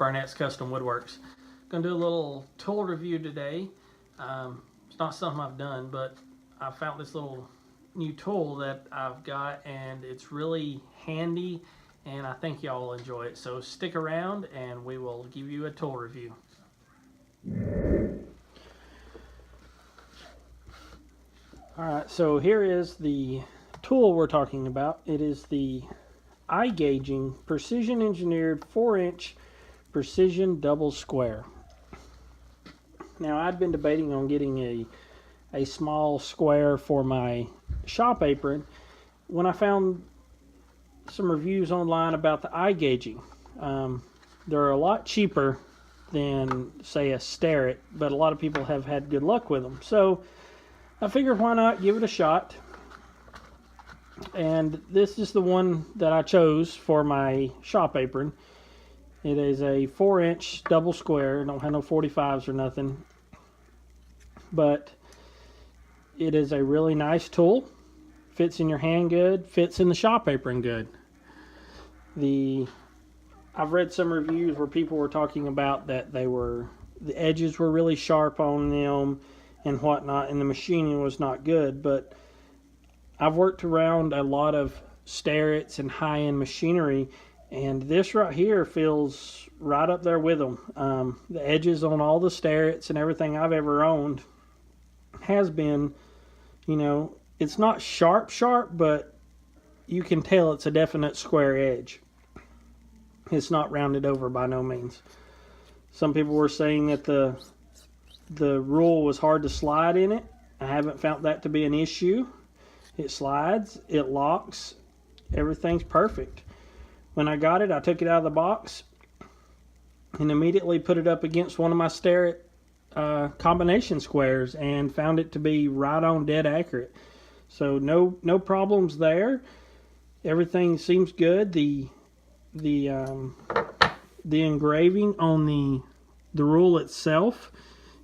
Barnett's Custom Woodworks. Gonna do a little tool review today. It's not something I've done, but I found this little new tool that I've got, and it's really handy, and I think y'all will enjoy it. So stick around and we will give you a tool review. Alright, so here is the tool we're talking about. It is the iGaging Precision Engineered 4-inch Precision Double Square. Now, I'd been debating on getting a small square for my shop apron when I found some reviews online about the iGaging. They're a lot cheaper than, say, a Starrett, but a lot of people have had good luck with them. So I figured, why not give it a shot? And this is the one that I chose for my shop apron. It is a 4-inch double square. Don't have no 45s or nothing, but it is a really nice tool. Fits in your hand good, fits in the shop apron good. I've read some reviews where people were talking about that the edges were really sharp on them and whatnot, and the machining was not good. But I've worked around a lot of Starretts and high-end machinery, and this right here feels right up there with them. The edges on all the Starretts and everything I've ever owned has been, you know, it's not sharp, but you can tell it's a definite square edge. It's not rounded over by no means. Some people were saying that the rule was hard to slide in it. I haven't found that to be an issue. It slides, it locks, everything's perfect. When I got it, I took it out of the box and immediately put it up against one of my Starrett combination squares and found it to be right on dead accurate. So no problems there. Everything seems good. The engraving on the rule itself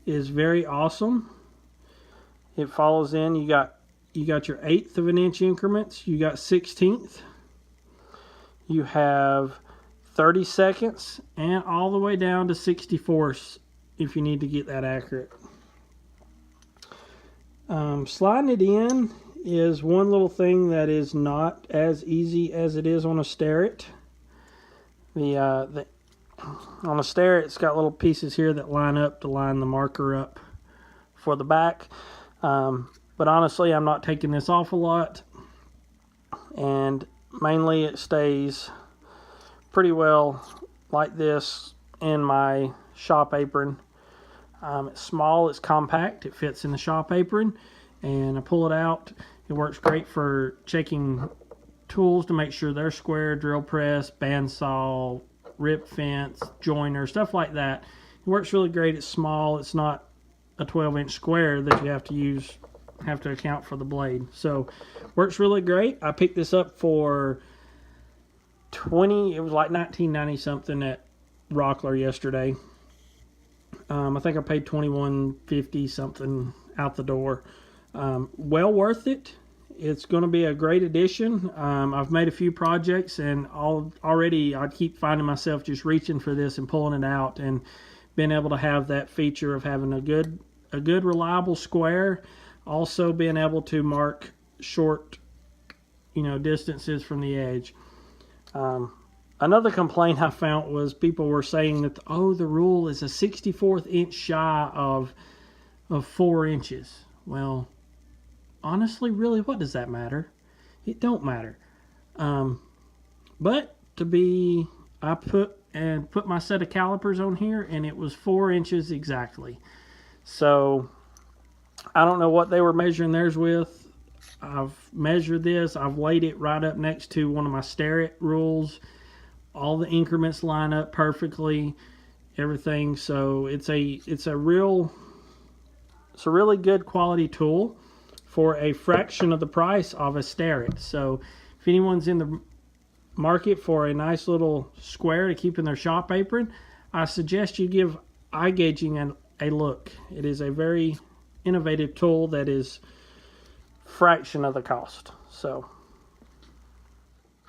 is very awesome. It follows in. You got your 1/8 of an inch increments. You got 1/16. You have 30 seconds and all the way down to 64ths if you need to get that accurate. Sliding it in is one little thing that is not as easy as it is on a Starrett. On a Starrett, it's got little pieces here that line up to line the marker up for the back. But honestly, I'm not taking this off a lot, and mainly it stays pretty well like this in my shop apron. It's small, it's compact, it fits in the shop apron, and I pull it out. It works great for checking tools to make sure they're square, drill press, bandsaw, rip fence, joiner, stuff like that. It works really great. It's small. It's not a 12-inch square that you have to account for the blade. So works really great. I picked this up for it was like $19.90 something at Rockler yesterday. I think I paid $21.50 something out the door. Well worth it. It's going to be a great addition. I've made a few projects, and already I keep finding myself just reaching for this and pulling it out, and being able to have that feature of having a good reliable square, also being able to mark short, distances from the edge. Another complaint I found was people were saying that the rule is a 64th inch shy of 4 inches. Well, honestly, really, what does that matter? It don't matter. But I put my set of calipers on here, and it was 4 inches exactly. So I don't know what they were measuring theirs with. I've measured this. I've laid it right up next to one of my Starrett rules. All the increments line up perfectly. Everything. So it's a really good quality tool for a fraction of the price of a Starrett. So if anyone's in the market for a nice little square to keep in their shop apron, I suggest you give iGaging a look. It is a very innovative tool that is fraction of the cost. So,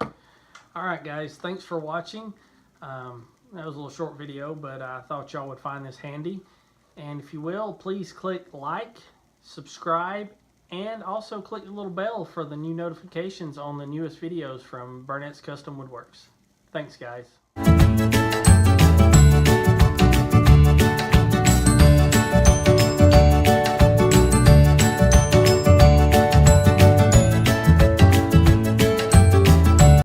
all right, guys, thanks for watching. That was a little short video, but I thought y'all would find this handy. And if you will, please click like, subscribe, and also click the little bell for the new notifications on the newest videos from Burnett's Custom Woodworks. Thanks, guys.